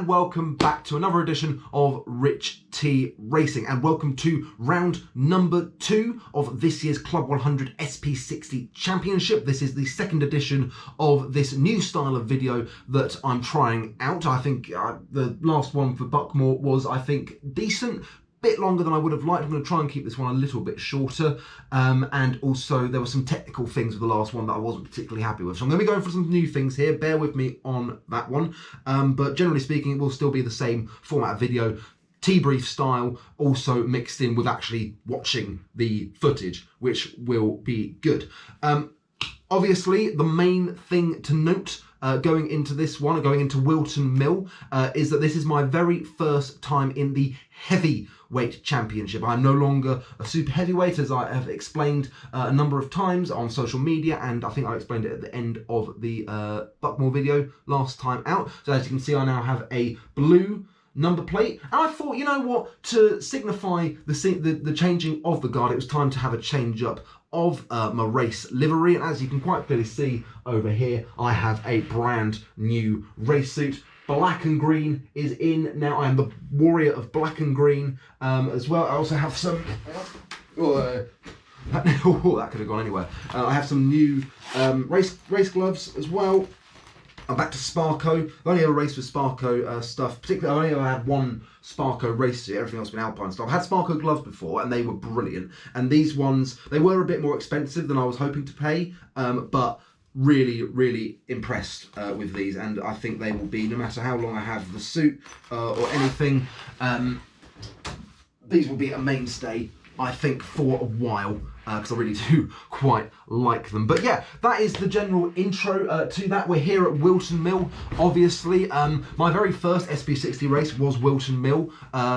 and welcome back to another edition of Rich T Racing, and welcome to round number 2 of this year's Club 100 SP60 Championship. This is the second edition of this new style of video that I'm trying out. I think the last one for Buckmore was, I think, decent. Bit longer than I would have liked. I'm going to try and keep this one a little bit shorter, and also there were some technical things with the last one that I wasn't particularly happy with, so I'm going to be going for some new things here. Bear with me on that one, but generally speaking it will still be the same format of video, T-brief style, also mixed in with actually watching the footage, which will be good. Obviously the main thing to note going into this one, going into Wilton Mill, is that this is my very first time in the Heavyweight Championship. I'm no longer a super heavyweight, as I have explained a number of times on social media, and I think I explained it at the end of the Buckmore video last time out. So as you can see, I now have a blue number plate, and I thought, you know what, to signify the changing of the guard, it was time to have a change up of my race livery. And as you can quite clearly see over here, I have a brand new race suit. Black and green is in now. I am the warrior of black and green as well. I also have some that could have gone anywhere. I have some new race gloves as well. I'm back to Sparco. I've only ever raced with Sparco stuff. Particularly, I've only ever had one Sparco race suit. Everything else has been Alpine stuff. I've had Sparco gloves before, and they were brilliant. And these ones, they were a bit more expensive than I was hoping to pay, but really impressed with these. And I think they will be, no matter how long I have the suit or anything, these will be a mainstay, I think, for a while, because I really do quite like them. But yeah, that is the general intro to that. We're here at Wilton Mill, obviously. My very first SP60 race was Wilton Mill,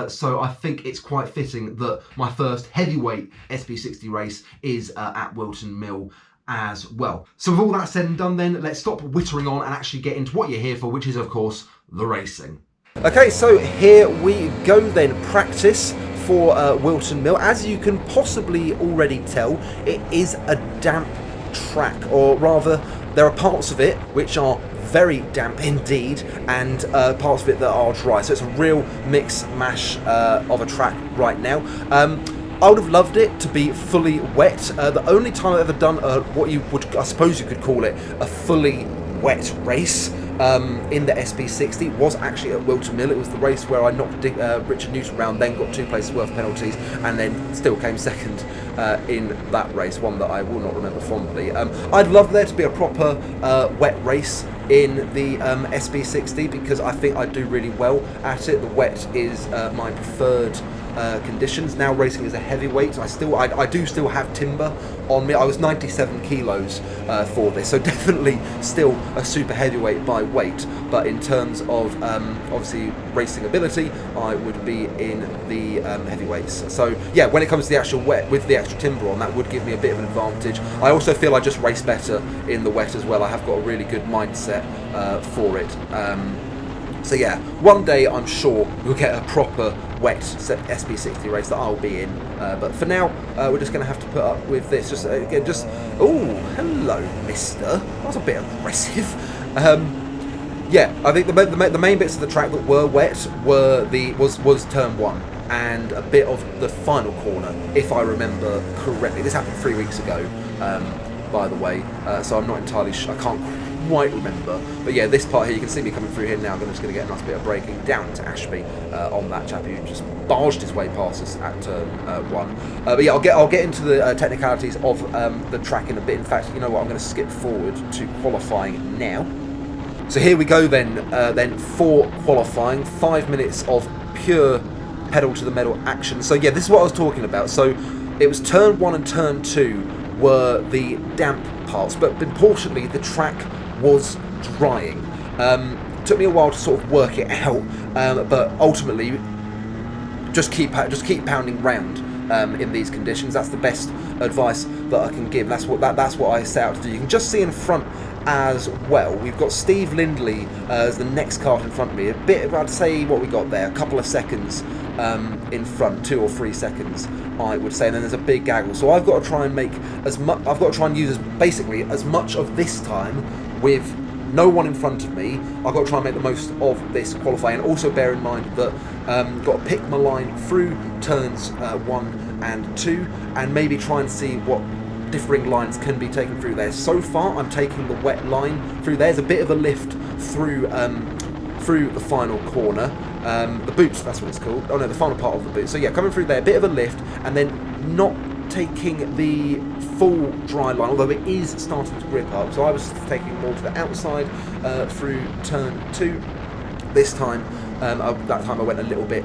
so I think it's quite fitting that my first heavyweight SP60 race is at Wilton Mill as well. So with all that said and done then, let's stop whittering on and actually get into what you're here for, which is of course the racing. Okay, so here we go then. Practice for Wilton Mill. As you can possibly already tell, it is a damp track, or rather there are parts of it which are very damp indeed, and parts of it that are dry, so it's a real mix mash of a track right now. I would have loved it to be fully wet. The only time I've ever done what you would, I suppose you could call it, a fully wet race in the SP60 was actually at Wilton Mill. It was the race where I knocked Richard Newton round, then got 2 places worth of penalties, and then still came second in that race, one that I will not remember fondly. I'd love there to be a proper wet race in the SP60, because I think I do really well at it. The wet is my preferred conditions. Now racing as a heavyweight, I do still have timber on me. I was 97 kilos for this, so definitely still a super heavyweight by weight, but in terms of obviously racing ability, I would be in the heavyweights. So yeah, when it comes to the actual wet with the extra timber on, that would give me a bit of an advantage. I also feel I just race better in the wet as well. I have got a really good mindset for it. So yeah, one day I'm sure we'll get a proper wet SP60 race that I'll be in. But for now, we're just going to have to put up with this. Just again, oh, hello, mister. That was a bit aggressive. Yeah, I think the main bits of the track that were wet was turn 1 and a bit of the final corner, if I remember correctly. This happened 3 weeks ago, by the way. So I'm not entirely sure. I can't quite remember, but yeah, this part here, you can see me coming through here now. I'm just going to get a nice bit of braking down to Ashby on that chap who just barged his way past us at turn 1. But yeah, I'll get into the technicalities of the track in a bit. In fact, you know what, I'm going to skip forward to qualifying now. So here we go then for qualifying. 5 minutes of pure pedal to the metal action. So yeah, this is what I was talking about. So it was turn 1 and turn 2 were the damp parts, but importantly the track was drying. Took me a while to sort of work it out, but ultimately just keep pounding round in these conditions. That's the best advice that I can give. That's what I set out to do. You can just see in front as well, we've got Steve Lindley as the next kart in front of me. A bit, I'd say, what we got there, a couple of seconds in front, 2 or 3 seconds, I would say, and then there's a big gaggle. So I've got to try and make as much. I've got to try and use basically as much of this time with no one in front of me. I've got to try and make the most of this qualifying. And also bear in mind that got to pick my line through turns 1 and 2, and maybe try and see what differing lines can be taken through there. So far, I'm taking the wet line through. There's a bit of a lift through through the final corner. The boots, that's what it's called. Oh no, the final part of the boot. So yeah, coming through there, a bit of a lift, and then not taking the full dry line, although it is starting to grip up. So I was taking more to the outside through turn 2. This time, that time I went a little bit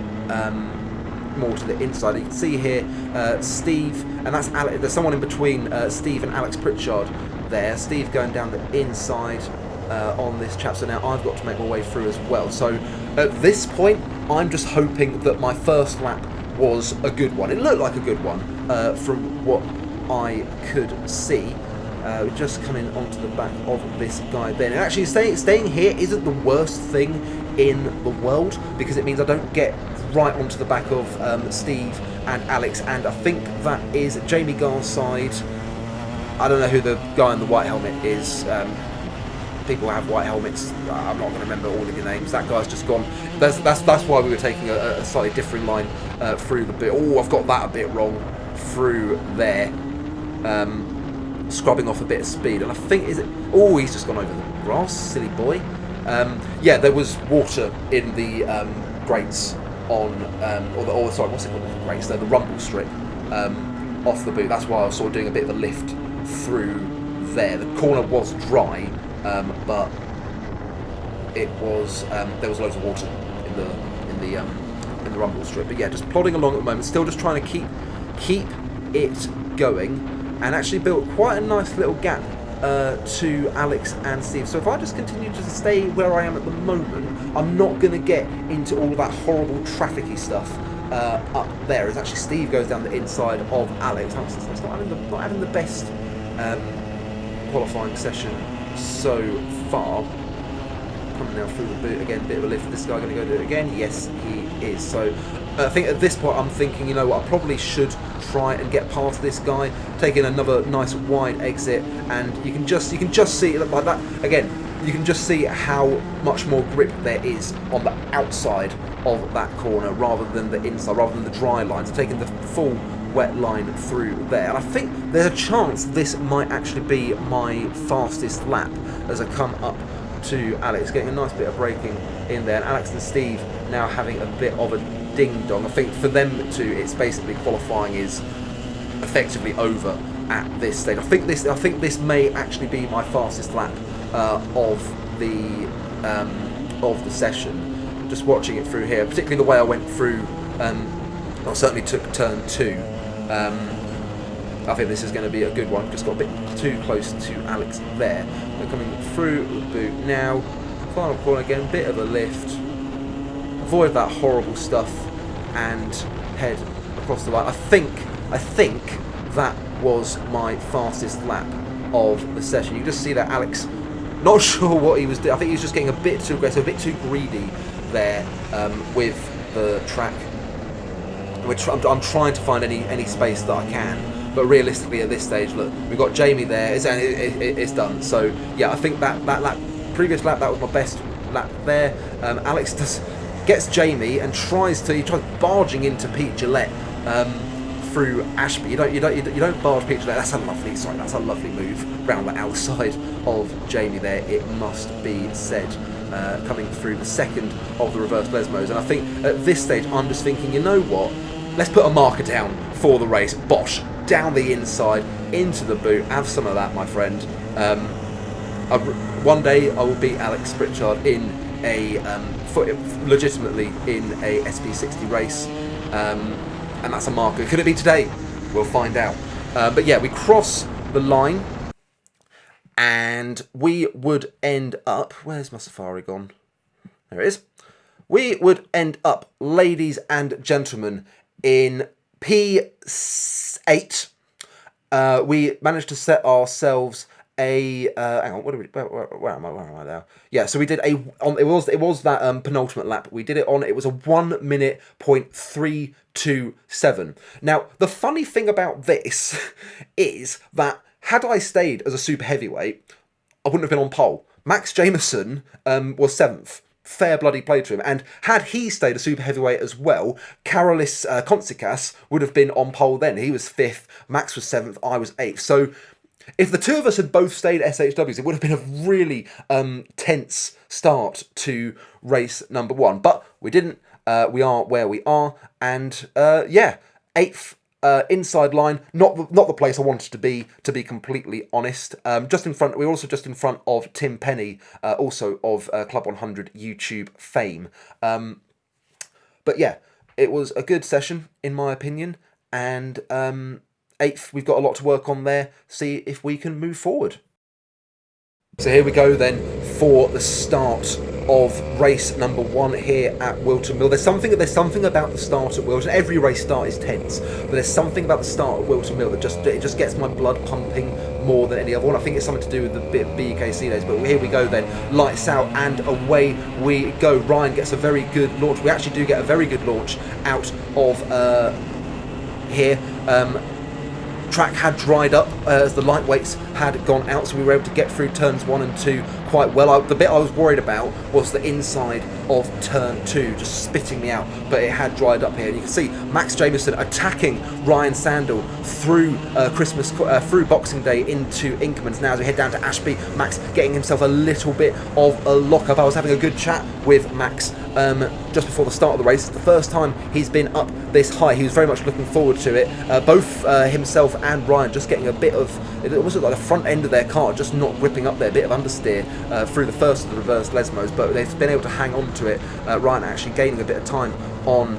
more to the inside. You can see here Steve, and that's Alex. There's someone in between Steve and Alex Pritchard there. Steve going down the inside on this chap, so now I've got to make my way through as well. So at this point, I'm just hoping that my first lap was a good one. It looked like a good one from what I could see. Just coming onto the back of this guy then. And actually staying here isn't the worst thing in the world, because it means I don't get right onto the back of Steve and Alex, and I think that is Jamie Garside. I don't know who the guy in the white helmet is. People have white helmets. I'm not going to remember all of your names. That guy's just gone. That's why we were taking a slightly different line through the bit. Oh, I've got that a bit wrong through there. Scrubbing off a bit of speed, and I think oh, he's just gone over the grass, silly boy. Yeah, there was water in the grates on, sorry, what's it called? The grates there, the rumble strip off the boot. That's why I was sort of doing a bit of a lift through there. The corner was dry, but it was there was loads of water in the rumble strip. But yeah, just plodding along at the moment, still just trying to keep it going, and actually built quite a nice little gap to Alex and Steve. So if I just continue to stay where I am at the moment, I'm not going to get into all of that horrible trafficy stuff up there. As actually Steve goes down the inside of Alex. It's not having the best qualifying session so far. Coming now through the boot again, bit of a lift. This guy going to go do it again? Yes, he is. So I think at this point I'm thinking, you know what, I probably should try and get past this guy, taking another nice wide exit, and you can just see it like that again. You can just see how much more grip there is on the outside of that corner rather than the inside, rather than the dry lines. So taking the full wet line through there, and I think there's a chance this might actually be my fastest lap as I come up to Alex, getting a nice bit of braking in there, and Alex and Steve now having a bit of a ding dong. I think for them two, it's basically qualifying is effectively over at this stage. I think this may actually be my fastest lap of the session. Just watching it through here, particularly the way I went through. I certainly took turn 2. I think this is going to be a good one. Just got a bit too close to Alex there. We're coming through the boot now. Final corner again, bit of a lift. Avoid that horrible stuff and head across the line. I think that was my fastest lap of the session. You just see that Alex, not sure what he was doing. I think he was just getting a bit too aggressive, a bit too greedy there with the track. Which I'm trying to find any space that I can, but realistically at this stage, look, we've got Jamie there. It's done. So yeah, I think that lap, previous lap, that was my best lap there. Alex gets Jamie and tries barging into Pete Gillette through Ashby. You don't barge Pete Gillette. That's a lovely move round the outside of Jamie there, it must be said. Coming through the second of the reverse Lesmos, and I think at this stage I'm just thinking, you know what, let's put a marker down for the race. Bosh, down the inside into the boot, have some of that, my friend. One day I will beat Alex Pritchard in legitimately in a SP60 race, and that's a marker. Could it be today? We'll find out. But yeah, we cross the line, and we would end up... Where's my Safari gone? There it is. We would end up, ladies and gentlemen, in P8. We managed to set ourselves a... hang on, where am I now? Yeah, so we did a... it was that penultimate lap. We did it on... It was a 1:327. Now, the funny thing about this is that had I stayed as a super heavyweight, I wouldn't have been on pole, Max Jameson was 7th. Fair bloody play to him. And had he stayed a super heavyweight as well, Karolis Kontsikas would have been on pole then. He was 5th, Max was 7th, I was 8th. So if the two of us had both stayed SHWs, it would have been a really tense start to race number 1. But we didn't. We are where we are. And yeah, 8th. Inside line, not the place I wanted to be completely honest. Just in front, we're also just in front of Tim Penny, also of Club 100 YouTube fame. But yeah, it was a good session in my opinion, and 8th, we've got a lot to work on there. See if we can move forward. So here we go then for the start of race number 1 here at Wilton Mill. There's something about the start at Wilton. Every race start is tense, but there's something about the start at Wilton Mill that just gets my blood pumping more than any other one. I think it's something to do with the BKC days. But here we go then, lights out and away we go. Ryan gets a very good launch. We actually do get a very good launch out of here. Track had dried up as the lightweights had gone out, so we were able to get through turns 1 and 2 quite well. The bit I was worried about was the inside of turn 2, just spitting me out, but it had dried up here. And you can see Max Jameson attacking Ryan Sandel through through Boxing Day into Inkermans. Now as we head down to Ashby, Max getting himself a little bit of a lock-up. I was having a good chat with Max just before the start of the race. It's the first time he's been up this high. He was very much looking forward to it. Both himself and Ryan just getting a bit of, it almost looked like the front end of their car just not ripping up there, a bit of understeer through the first of the reverse Lesmos, but they've been able to hang on to it. Ryan actually gaining a bit of time on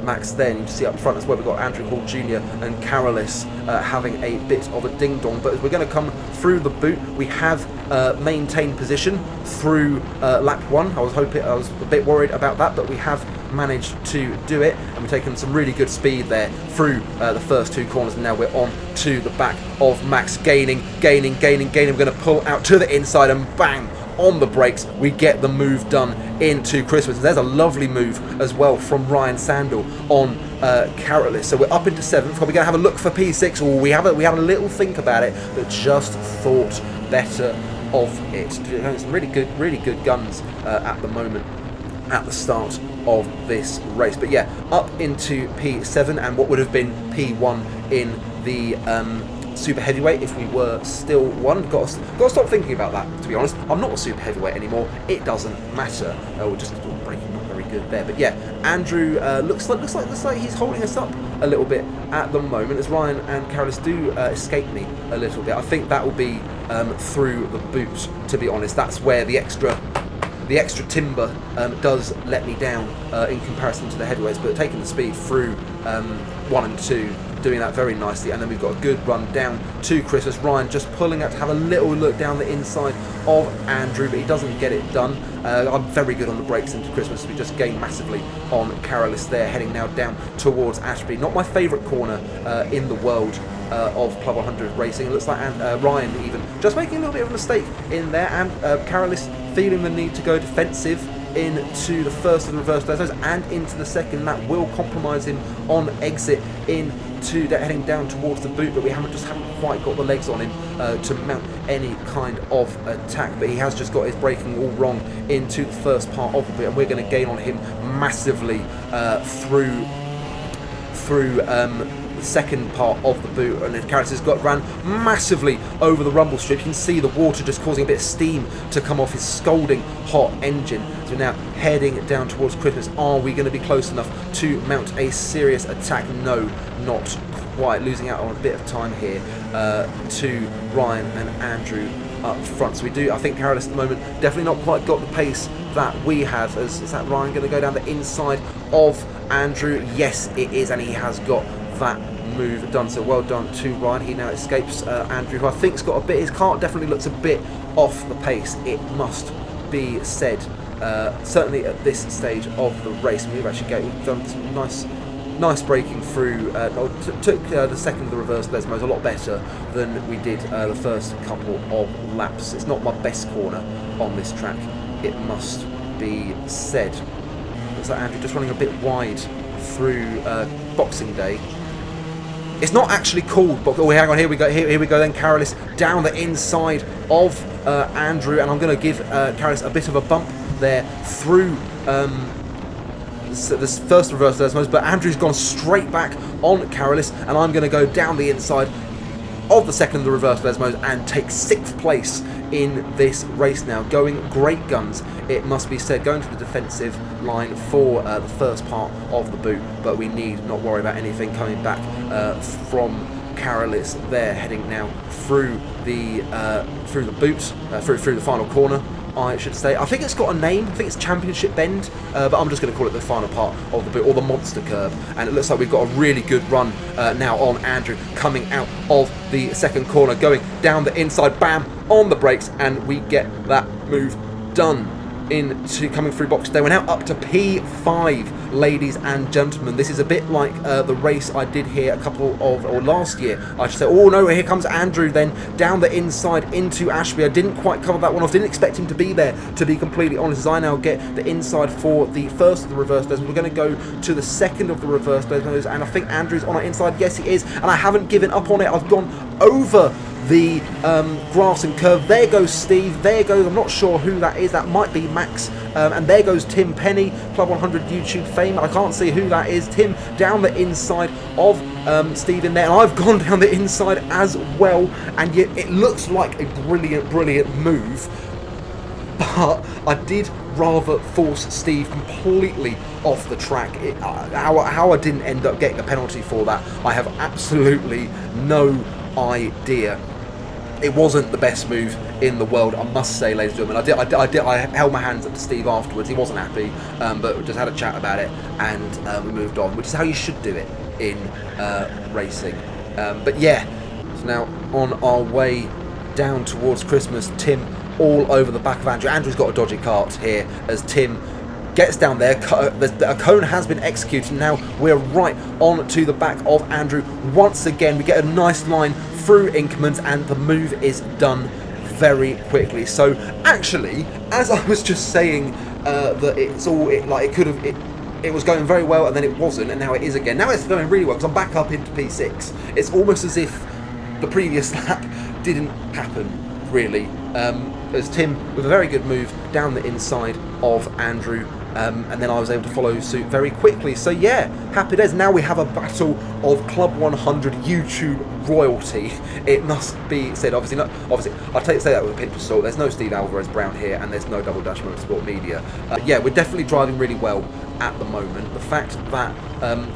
Max there. And you can see up front as well, we've got Andrew Hall Jr. and Karolis having a bit of a ding-dong. But as we're going to come through the boot, we have maintained position through lap 1. I was a bit worried about that, but we have managed to do it, and we've taken some really good speed there through the first 2 corners, and now we're on to the back of Max, gaining. We're going to pull out to the inside and bang on the brakes, we get the move done into Christmas. And there's a lovely move as well from Ryan Sandel on Karolis. So we're up into 7th. We're going to have a look for P6. Oh, we had a little think about it, but just thought better of it. Some really good guns at the moment at the start of this race. But yeah, up into P7 and what would have been P1 in the super heavyweight if we were still one. Got to stop thinking about that, to be honest. I'm not a super heavyweight anymore. It doesn't matter. We're just breaking not very good there. But yeah, Andrew looks like he's holding us up a little bit at the moment, as Ryan and Karolis do escape me a little bit. I think that will be through the boot, to be honest. That's where the extra timber does let me down in comparison to the heavyweights, but taking the speed through 1 and 2, doing that very nicely. And then we've got a good run down to Christmas. Ryan just pulling out to have a little look down the inside of Andrew, but he doesn't get it done. I'm very good on the brakes into Christmas. We just gained massively on Karolis there, heading now down towards Ashby. Not my favourite corner in the world of Club 100 racing. It looks like Ryan even just making a little bit of a mistake in there, and Karolis feeling the need to go defensive into the first of the reverse Lesmos and into the second. That will compromise him on exit into heading down towards the boot, but we haven't quite got the legs on him to mount any kind of attack. But he has just got his braking all wrong into the first part of the boot, and we're going to gain on him massively through the second part of the boot. And Karolis has ran massively over the rumble strip. You can see the water just causing a bit of steam to come off his scalding hot engine. So we're now heading down towards Christmas. Are we going to be close enough to mount a serious attack? No, not quite. Losing out on a bit of time here to Ryan and Andrew up front. So we do, I think Karolis at the moment definitely not quite got the pace that we have. Is that Ryan going to go down the inside of Andrew? Yes, it is, and he has got that move done. So well done to Ryan. He now escapes Andrew, who I think's got a bit, his car definitely looks a bit off the pace, it must be said, certainly at this stage of the race. We've actually done some nice braking through, took the second of the reverse Lesmos a lot better than we did the first couple of laps. It's not my best corner on this track, it must be said. Looks like Andrew just running a bit wide through Boxing Day. It's not actually called, but oh, hang on, here we go. Here we go then. Carolus down the inside of Andrew, and I'm going to give Carolus a bit of a bump there through this first reverse desmos, but Andrew's gone straight back on Carolus, and I'm going to go down the inside of the second of the reverse desmos and take 6th place in this race now. Going great guns, it must be said, going to the defensive line for the first part of the boot, but we need not worry about anything coming back from Carolus there, heading now through the boot, through the final corner, I should say. I think it's got a name. I think it's Championship Bend, but I'm just going to call it the final part of the boot, or the Monster Curb. And it looks like we've got a really good run now on Andrew, coming out of the second corner, going down the inside, bam, on the brakes, and we get that move done. Into coming through box day. We're now up to P5, ladies and gentlemen. This is a bit like the race I did here last year, I should say. Oh no, here comes Andrew then down the inside into Ashby. I didn't quite cover that one off, didn't expect him to be there, to be completely honest, as I now get the inside for the first of the reverse desmos. We're going to go to the second of the reverse desmos, and I think Andrew's on our inside. Yes, he is, and I haven't given up on it. I've gone over the grass and curve. There goes Steve, there goes, I'm not sure who that is, that might be Max, and there goes Tim Penny, Club 100 YouTube fame. I can't see who that is. Tim down the inside of Steve in there, and I've gone down the inside as well, and yet it looks like a brilliant move, but I did rather force Steve completely off the track. How I didn't end up getting a penalty for that, I have absolutely no idea. It wasn't the best move in the world, I must say, ladies and gentlemen. I held my hands up to Steve afterwards. He wasn't happy, but we just had a chat about it, and we moved on, which is how you should do it in racing. But yeah, so now on our way down towards Christmas, Tim all over the back of Andrew. Andrew's got a dodgy cart here as Tim gets down there. A cone has been executed. Now we're right on to the back of Andrew once again. We get a nice line through Inkermans, and the move is done very quickly. So actually, as I was just saying, that it was going very well, and then it wasn't, and now it is again. Now it's going really well because I'm back up into P6. It's almost as if the previous lap didn't happen, really. As Tim, with a very good move down the inside of Andrew, and then I was able to follow suit very quickly. So yeah, happy days. Now we have a battle of Club 100 YouTube royalty. It must be said. Obviously, I'll say that with a pinch of salt. There's no Steve Alvarez Brown here, and there's no Double Dash Motorsport Media. Yeah, we're definitely driving really well at the moment. The fact that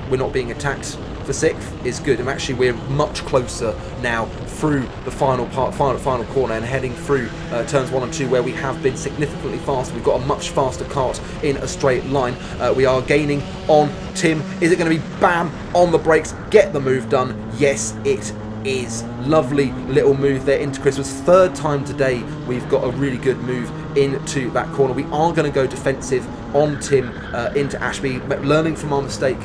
we're not being attacked for 6th is good, and actually we're much closer now through the final corner and heading through turns 1 and 2, where we have been significantly faster. We've got a much faster kart in a straight line. We are gaining on Tim. Is it going to be bam on the brakes, get the move done? Yes, it is. Lovely little move there into Christmas. 3rd time today we've got a really good move into that corner. We are going to go defensive on Tim into Ashby, learning from our mistake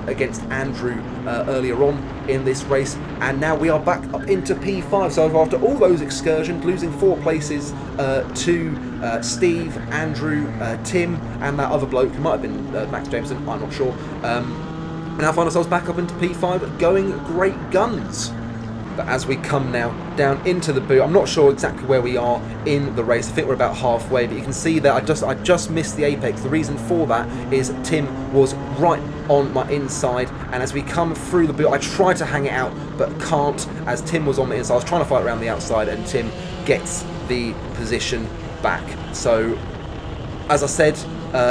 against Andrew earlier on in this race, and now we are back up into P5. So after all those excursions, losing 4 places to Steve, Andrew, Tim, and that other bloke who might have been Max Jameson, I'm not sure, and now find ourselves back up into P5, going great guns. But as we come now down into the boot, I'm not sure exactly where we are in the race. I think we're about halfway, but you can see that I just missed the apex. The reason for that is Tim was right on my inside, and as we come through the boot, I try to hang it out, but can't, as Tim was on the inside. I was trying to fight around the outside, and Tim gets the position back. So, as I said,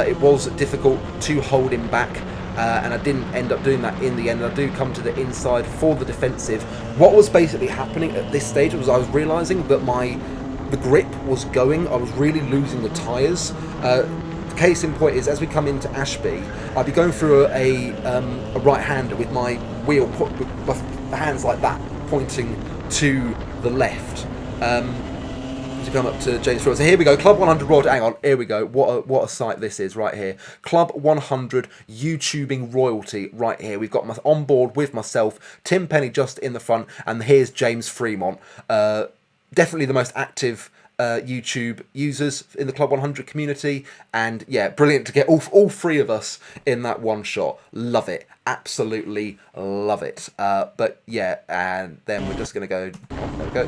it was difficult to hold him back. And I didn't end up doing that in the end. I do come to the inside for the defensive. What was basically happening at this stage was I was realising that the grip was going. I was really losing the tyres. Case in point is, as we come into Ashby, I'd be going through a right-hander with my wheel, with my hands like that, pointing to the left. To come up to James Freeman. So here we go, Club 100 royalty. Hang on, here we go. What a sight this is right here. Club 100 YouTubing royalty right here. We've got on board with myself, Tim Penny just in the front, and here's James Fremont. Definitely the most active YouTube users in the Club 100 community, and yeah, brilliant to get all three of us in that one shot. Love it, absolutely love it. But yeah, and then we're just gonna go, there we go,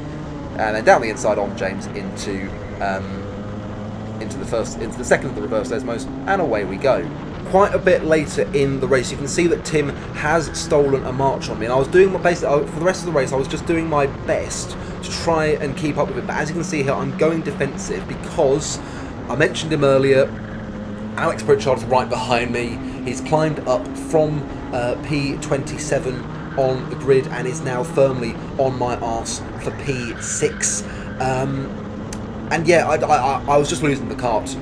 and then down the inside on James into the second of the reverse Lesmos, and away we go. Quite a bit later in the race, you can see that Tim has stolen a march on me, and I was doing my basically for the rest of the race. I was just doing my best to try and keep up with him. But as you can see here, I'm going defensive because I mentioned him earlier. Alex Pritchard's right behind me. He's climbed up from P27 on the grid and is now firmly on my arse for P6. And yeah, I was just losing the kart,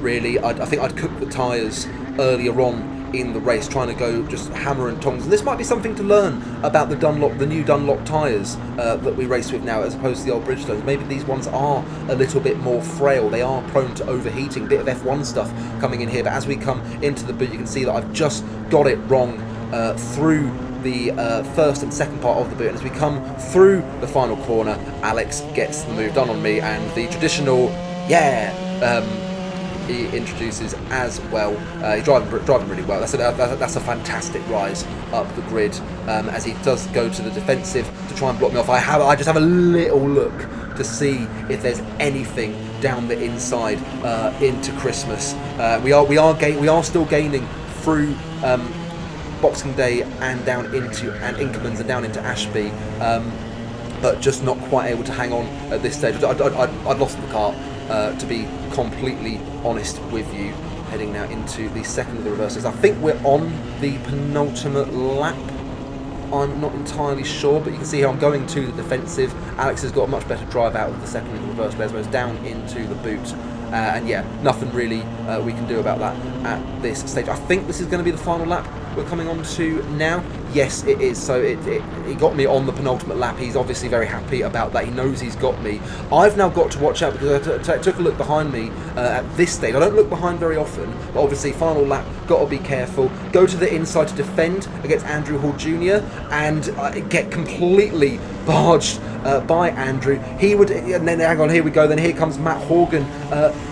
really. I think I'd cooked the tyres earlier on in the race, trying to go just hammer and tongs. And this might be something to learn about the new Dunlop tyres that we race with now, as opposed to the old Bridgestones. Maybe these ones are a little bit more frail. They are prone to overheating. Bit of F1 stuff coming in here. But as we come into the boot, you can see that I've just got it wrong through the first and second part of the boot, and as we come through the final corner, Alex gets the move done on me, and the traditional he introduces as well. He's driving really well. That's a fantastic rise up the grid, as he does go to the defensive to try and block me off. I just have a little look to see if there's anything down the inside into Christmas. We are still gaining through Boxing Day and down into Inkermans and down into Ashby, but just not quite able to hang on at this stage. I'd lost the kart, to be completely honest with you. Heading now into the second of the reverses. I think we're on the penultimate lap. I'm not entirely sure, but you can see how I'm going to the defensive. Alex has got a much better drive out of the second of the reverse Lesmos down into the boot. And yeah, nothing really we can do about that at this stage. I think this is going to be the final lap we're coming on to now. Yes, it is. So he got me on the penultimate lap. He's obviously very happy about that. He knows he's got me. I've now got to watch out because I took a look behind me at this stage. I don't look behind very often, but obviously final lap, got to be careful. Go to the inside to defend against Andrew Hall Jr. and get completely barged by Andrew. He would, and then hang on, here we go. Then here comes Matt Horgan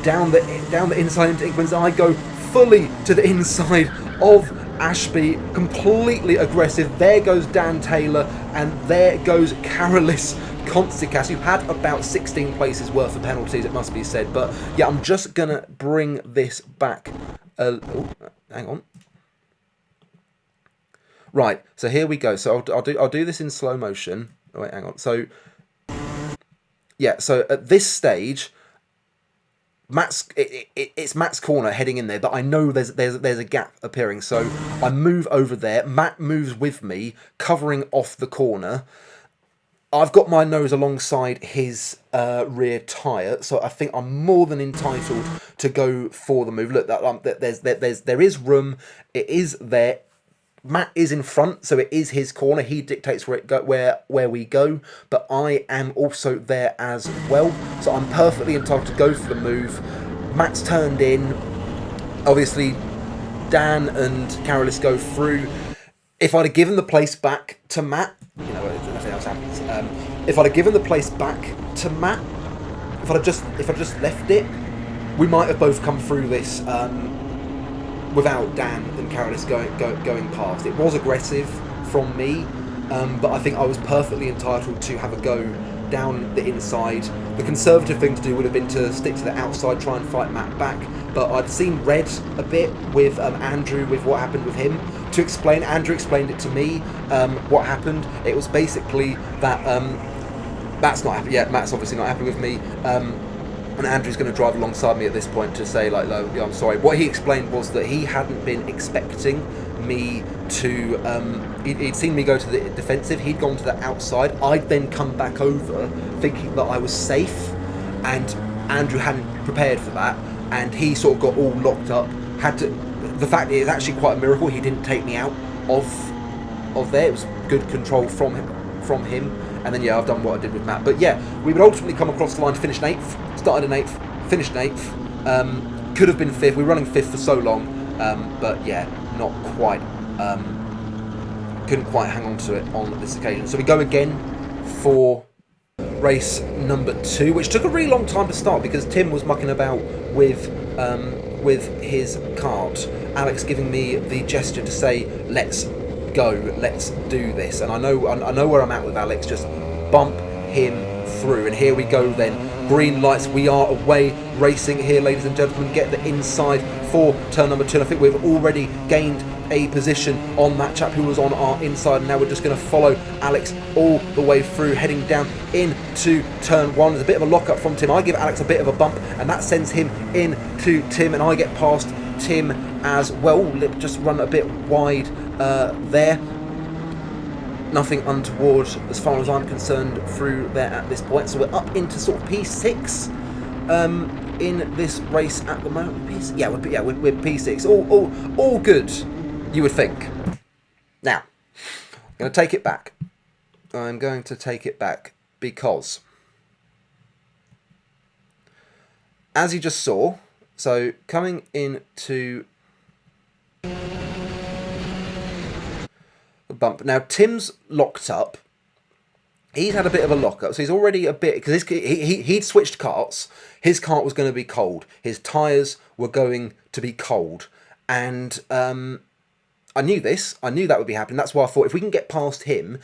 down the inside into Inkermans. I go fully to the inside of Ashby, completely aggressive. There goes Dan Taylor, and there goes Karolis Konstikas, who had about 16 places worth of penalties, it must be said. But yeah, I'm just gonna bring this back. Hang on. Right, so here we go. So I'll do this in slow motion. Oh, wait, hang on. So yeah, so at this stage, it's Matt's corner heading in there, but I know there's a gap appearing, so I move over there. Matt moves with me, covering off the corner. I've got my nose alongside his rear tyre, so I think I'm more than entitled to go for the move. Look, there is room. It is there. Matt is in front, so it is his corner. He dictates where we go, but I am also there as well, so I'm perfectly entitled to go for the move. Matt's turned in. Obviously, Dan and Karolis go through. If I'd have given the place back to Matt, you know, nothing else happens. If I'd have given the place back to Matt, if I'd just left it, we might have both come through this without Dan and Karolis going past. It was aggressive from me, but I think I was perfectly entitled to have a go down the inside. The conservative thing to do would have been to stick to the outside, try and fight Matt back, but I'd seen red a bit with Andrew, with what happened with him. To explain, Andrew explained it to me, what happened. It was basically that Matt's not happy. Yeah, Matt's obviously not happy with me. And Andrew's going to drive alongside me at this point to say, like, no, I'm sorry. What he explained was that he hadn't been expecting me to... he'd seen me go to the defensive. He'd gone to the outside. I'd then come back over thinking that I was safe, and Andrew hadn't prepared for that, and he sort of got all locked up. The fact is actually quite a miracle he didn't take me out of there. It was good control from him. And then, yeah, I've done what I did with Matt. But yeah, we would ultimately come across the line to finish in 8th. Started in 8th, finished in 8th. Could have been 5th. We were running 5th for so long. But yeah, not quite. Couldn't quite hang on to it on this occasion. So we go again for race number 2, which took a really long time to start because Tim was mucking about with his kart. Alex giving me the gesture to say, let's go, let's do this. And I know where I'm at with Alex, just bump him through. And here we go then. Green lights, we are away racing here, ladies and gentlemen. Get the inside for turn number 2. And I think we've already gained a position on that chap who was on our inside, and now we're just going to follow Alex all the way through, heading down into turn 1. There's a bit of a lock up from Tim. I give Alex a bit of a bump, and that sends him into Tim, and I get past Tim as well. Just run a bit wide there. Nothing untoward as far as I'm concerned through there at this point. So we're up into sort of P6 in this race at the moment. We're P6. All good, you would think. Now, I'm going to take it back. I'm going to take it back because, as you just saw, so coming into the bump. Now, Tim's locked up. He's had a bit of a lock-up, so he's already a bit... Because he'd switched karts. His kart was going to be cold. His tyres were going to be cold. And I knew this. I knew that would be happening. That's why I thought if we can get past him,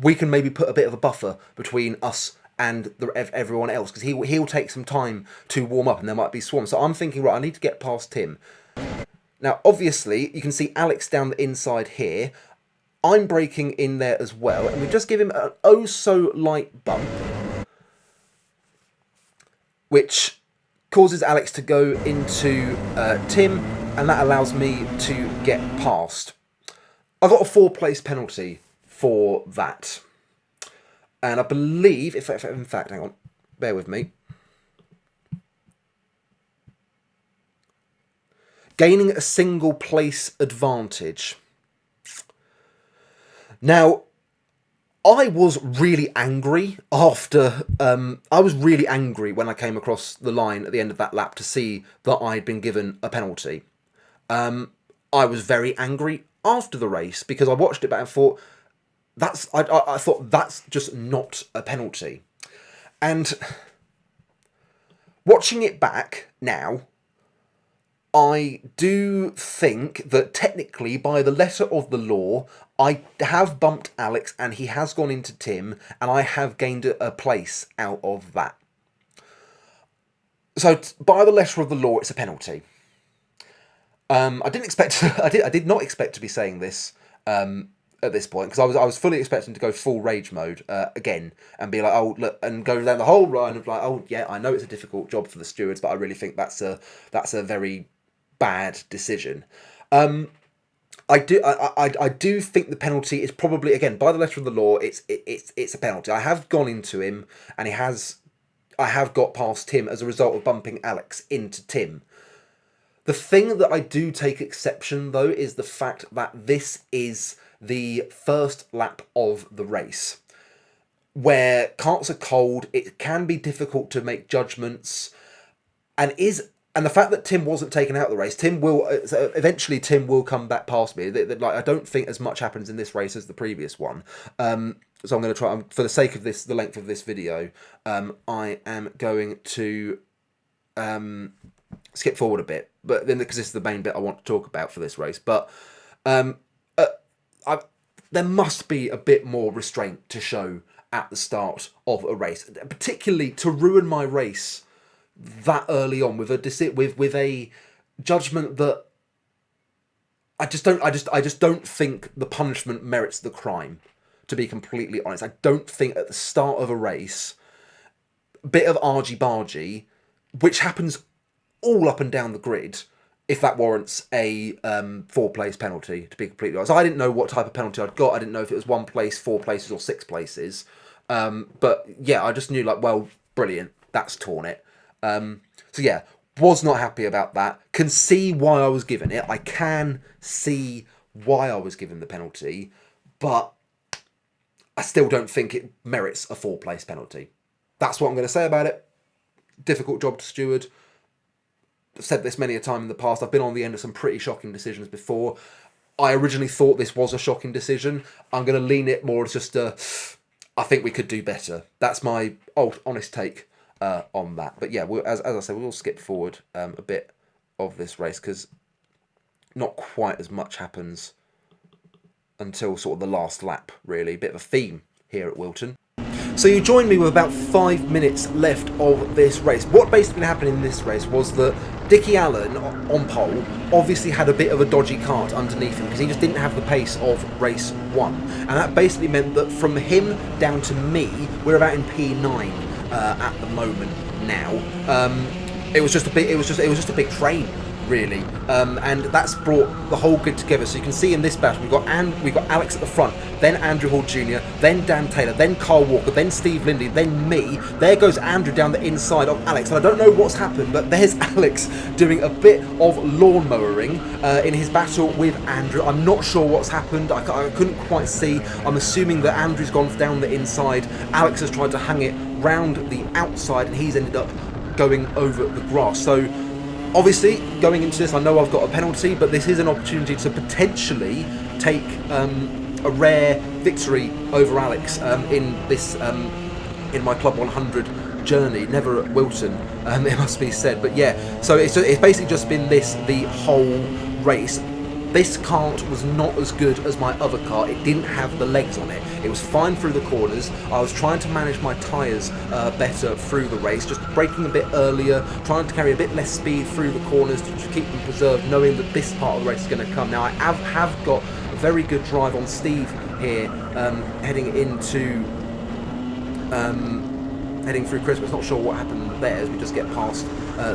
we can maybe put a bit of a buffer between us and everyone else. Because he'll take some time to warm up and there might be swarms. So I'm thinking, right, I need to get past him. Now, obviously, you can see Alex down the inside here. I'm braking in there as well, and we just give him an oh-so-light bump, which causes Alex to go into Tim, and that allows me to get past. I got a 4-place penalty for that, and I believe, in fact, hang on, bear with me. Gaining a single place advantage. Now, I was really angry after... I was really angry when I came across the line at the end of that lap to see that I'd been given a penalty. I was very angry after the race because I watched it back and thought, I thought that's just not a penalty. And watching it back now, I do think that technically, by the letter of the law, I have bumped Alex and he has gone into Tim, and I have gained a place out of that. So, by the letter of the law, it's a penalty. I didn't expect. I did not expect to be saying this at this point, because I was fully expecting to go full rage mode again and be like, oh look, and go down the whole run of like, oh yeah, I know it's a difficult job for the stewards, but I really think that's a very bad decision. I do think the penalty is probably, again, by the letter of the law, it's a penalty. I have gone into him, and I have got past Tim as a result of bumping Alex into Tim. The thing that I do take exception, though, is the fact that this is the first lap of the race, where karts are cold, it can be difficult to make judgments, and the fact that Tim wasn't taken out of the race, eventually Tim will come back past me. Like, I don't think as much happens in this race as the previous one. So I'm going to try, for the sake of the length of this video, I am going to skip forward a bit, but then because this is the main bit I want to talk about for this race. But there must be a bit more restraint to show at the start of a race, particularly to ruin my race that early on with a judgment that I just don't think the punishment merits the crime, to be completely honest. I don't think at the start of a race, a bit of argy-bargy, which happens all up and down the grid, if that warrants a 4-place penalty, to be completely honest. I didn't know what type of penalty I'd got. I didn't know if it was 1 place, 4 places, or 6 places. But yeah, I just knew, like, well, brilliant, that's torn it. So yeah, was not happy about that. Can see why I was given it. I can see why I was given the penalty, but I still don't think it merits a 4-place penalty. That's what I'm going to say about it. Difficult job to steward. I've said this many a time in the past. I've been on the end of some pretty shocking decisions before. I originally thought this was a shocking decision. I'm going to lean it more as just I think we could do better. That's my honest take on that. But yeah, as I said, we'll skip forward a bit of this race because not quite as much happens until sort of the last lap, really. Bit of a theme here at Wilton. So you joined me with about 5 minutes left of this race. What basically happened in this race was that Dickie Allen on pole obviously had a bit of a dodgy kart underneath him because he just didn't have the pace of race 1, and that basically meant that from him down to me, we're about in P9 at the moment now. It was just a big train, really, and that's brought the whole grid together. So you can see in this battle we've got Alex at the front, then Andrew Hall Jr., then Dan Taylor, then Carl Walker, then Steve Lindy, then me. There goes Andrew down the inside of Alex, and I don't know what's happened, but there's Alex doing a bit of lawnmowering in his battle with Andrew. I'm not sure what's happened. I couldn't quite see. I'm assuming that Andrew's gone down the inside. Alex has tried to hang it round the outside, and he's ended up going over the grass. So obviously, going into this, I know I've got a penalty, but this is an opportunity to potentially take a rare victory over Alex in this in my Club 100 journey. Never at Wilton, it must be said. But yeah, so it's basically just been the whole race. This kart was not as good as my other kart. It didn't have the legs on it. It was fine through the corners. I was trying to manage my tyres better through the race, just braking a bit earlier, trying to carry a bit less speed through the corners to keep them preserved, knowing that this part of the race is going to come. Now, I have got a very good drive on Steve here, heading through Christmas. Not sure what happened there as we just get past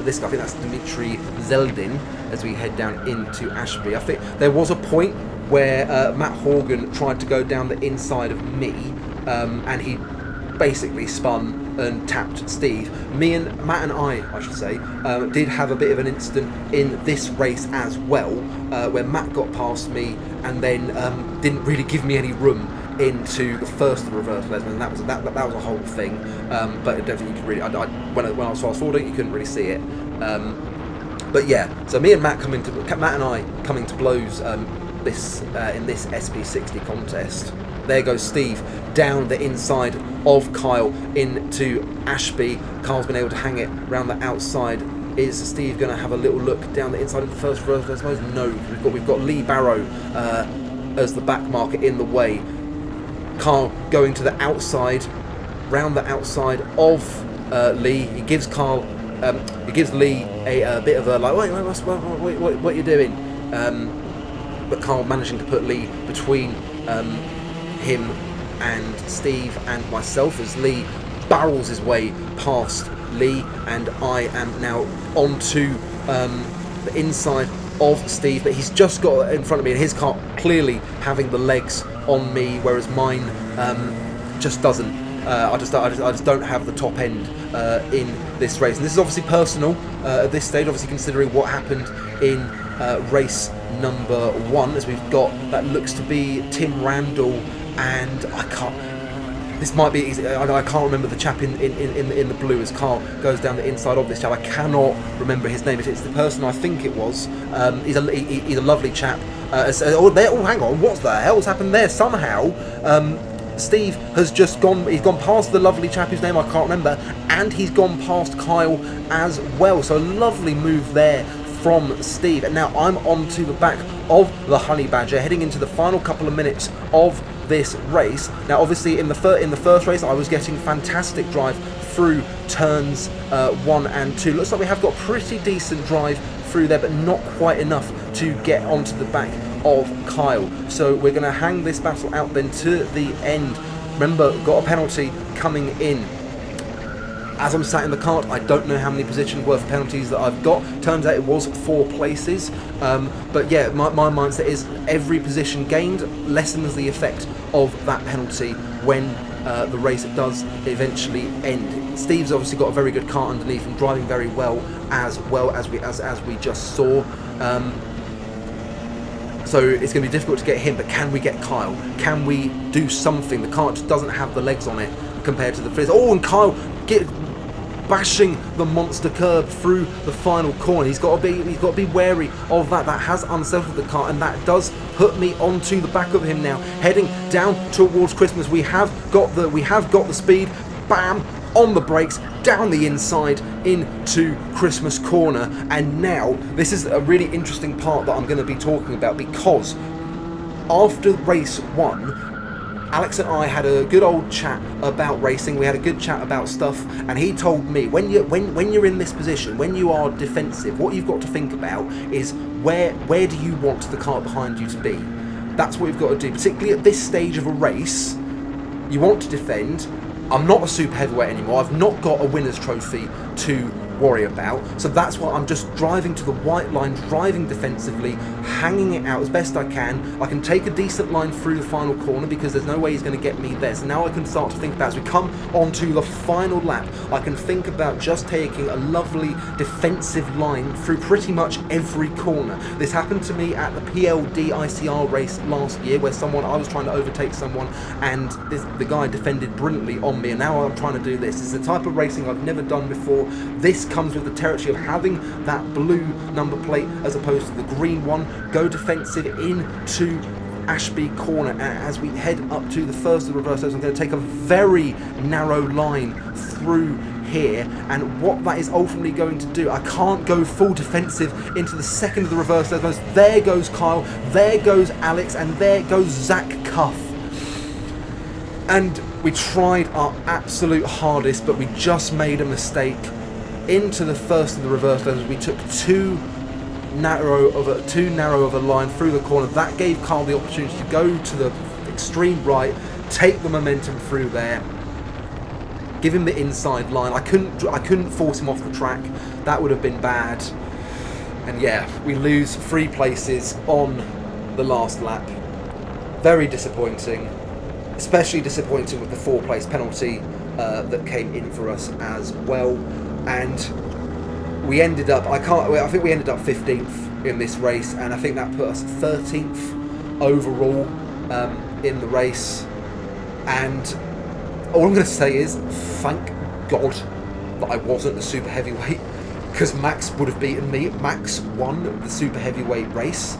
this guy. I think that's Dimitri Zeldin as we head down into Ashby. I think there was a point where Matt Horgan tried to go down the inside of me, and he basically spun and tapped Steve. Matt and I should say, did have a bit of an incident in this race as well, where Matt got past me and then didn't really give me any room into the first of the reverse lesbian, and that was a whole thing. But I don't think you could really. When I was fast forwarding, you couldn't really see it. But yeah, so Matt and I coming to blows in this SP60 contest. There goes Steve down the inside of Kyle into Ashby. Kyle's been able to hang it round the outside. Is Steve going to have a little look down the inside of the first reverse? I suppose no. We've got Lee Barrow as the back marker in the way. Carl going to the outside, round the outside of Lee. He gives Lee a bit of a like, what are you doing? But Carl managing to put Lee between him and Steve and myself as Lee barrels his way past Lee, and I am now onto the inside of Steve, but he's just got in front of me, and his car clearly having the legs on me, whereas mine just doesn't. I just don't have the top end in this race, and this is obviously personal at this stage. Obviously, considering what happened in race number 1, as we've got that looks to be Tim Randall, and I can't. This might be easy. I can't remember the chap in the blue as Carl goes down the inside of this chap. I cannot remember his name. It's the person I think it was. He's a lovely chap. Hang on, what the hell's happened there? Somehow, Steve has just gone. He's gone past the lovely chap whose name I can't remember, and he's gone past Kyle as well. So lovely move there from Steve. And now I'm onto the back of the Honey Badger, heading into the final couple of minutes of this race. Now obviously in the first race I was getting fantastic drive through turns 1 and 2. Looks like we have got pretty decent drive through there, but not quite enough to get onto the back of Kyle. So we're going to hang this battle out then to the end. Remember, got a penalty coming in. As I'm sat in the kart, I don't know how many positions worth of penalties that I've got. Turns out it was 4 places. But yeah, my mindset is every position gained lessens the effect of that penalty when the race does eventually end. Steve's obviously got a very good kart underneath and driving very well as we just saw. So it's going to be difficult to get him, but can we get Kyle? Can we do something? The kart just doesn't have the legs on it compared to the Frizz. Oh, and Kyle bashing the monster curb through the final corner. He's got to be wary of that. That has unsettled the car, and that does put me onto the back of him now, heading down towards Christmas. We have got the speed. Bam! On the brakes, down the inside into Christmas corner. And now this is a really interesting part that I'm going to be talking about, because after race 1, Alex and I had a good old chat about racing. We had a good chat about stuff, and he told me when you're in this position, when you are defensive, what you've got to think about is where do you want the car behind you to be. That's what you've got to do, particularly at this stage of a race. You want to defend. I'm not a super heavyweight anymore. I've not got a winner's trophy to worry about. So that's why I'm just driving to the white line, driving defensively, hanging it out as best I can. I can take a decent line through the final corner because there's no way he's going to get me there. So now I can start to think about, as we come onto the final lap, I can think about just taking a lovely defensive line through pretty much every corner. This happened to me at the PLD ICR race last year, where I was trying to overtake someone, and the guy defended brilliantly on me, and now I'm trying to do this. It's the type of racing I've never done before. This comes with the territory of having that blue number plate as opposed to the green one. Go defensive into Ashby corner, and as we head up to the first of the reverse, I'm going to take a very narrow line through here, and what that is ultimately going to do, I can't go full defensive into the second of the reverse. There goes Kyle, there goes Alex, and there goes Zach Cuff. And we tried our absolute hardest, but we just made a mistake into the first of the reverse lanes. We took too narrow of a line through the corner. That gave Carl the opportunity to go to the extreme right, take the momentum through there, give him the inside line. I couldn't force him off the track. That would have been bad. And yeah, we lose 3 places on the last lap. Very disappointing, especially disappointing with the 4-place penalty that came in for us as well. And we ended up, I think we ended up 15th in this race, and I think that put us 13th overall in the race. And all I'm going to say is, thank God that I wasn't a super heavyweight, because Max would have beaten me. Max won the super heavyweight race.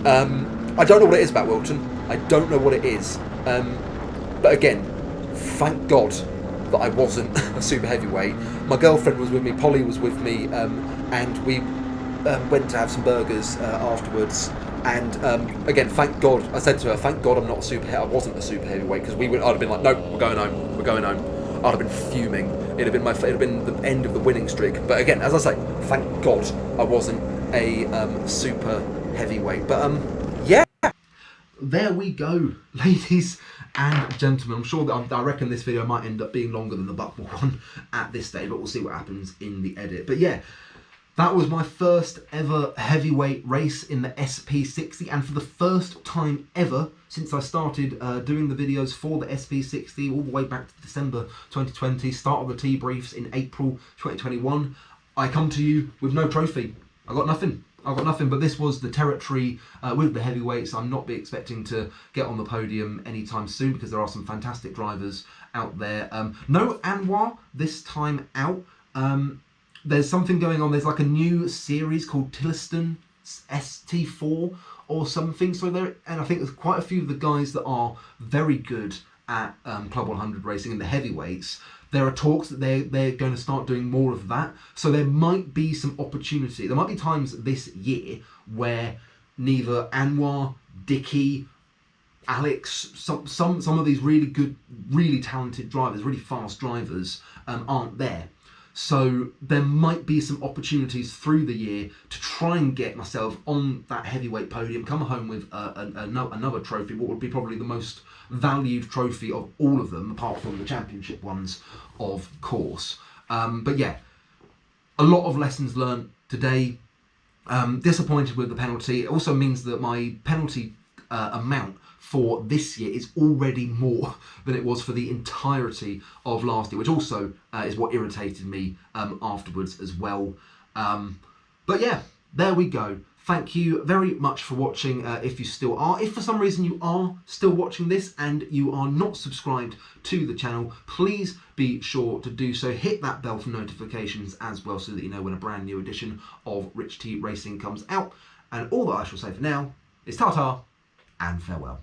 I don't know what it is about Wilton. I don't know what it is. But again, thank God that I wasn't a super heavyweight. My girlfriend was with me, Polly was with me, and we went to have some burgers afterwards. And again, thank God, I said to her, thank God I'm not a super heavyweight. I wasn't a super heavyweight, because I'd have been like, nope, we're going home, we're going home. I'd have been fuming. It'd have been the end of the winning streak. But again, as I say, thank God I wasn't a super heavyweight. But yeah. There we go, ladies and gentlemen. I'm sure that I reckon this video might end up being longer than the Buckmore one at this stage, but we'll see what happens in the edit. But yeah, that was my first ever heavyweight race in the SP60, and for the first time ever since I started doing the videos for the SP60 all the way back to December 2020, start of the T-Briefs in April 2021, I come to you with no trophy. I got nothing. But this was the territory with the heavyweights. I'm not be expecting to get on the podium anytime soon, because there are some fantastic drivers out there. No Anwar this time out. There's something going on. There's like a new series called Tilliston ST4 or something. So there, and I think there's quite a few of the guys that are very good at Club 100 racing in the heavyweights. There are talks that they're going to start doing more of that. So there might be some opportunity. There might be times this year where neither Anwar, Dicky, Alex, some of these really good, really talented drivers, really fast drivers aren't there. So there might be some opportunities through the year to try and get myself on that heavyweight podium, come home with another trophy, what would be probably the most valued trophy of all of them, apart from the championship ones, of course. But yeah, a lot of lessons learned today. Disappointed with the penalty. It also means that my penalty amount for this year is already more than it was for the entirety of last year, which also is what irritated me afterwards as well. But yeah, there we go. Thank you very much for watching, if you still are. If for some reason you are still watching this and you are not subscribed to the channel, please be sure to do so. Hit that bell for notifications as well, so that you know when a brand new edition of Rich T Racing comes out. And all that I shall say for now it's ta-ta and farewell.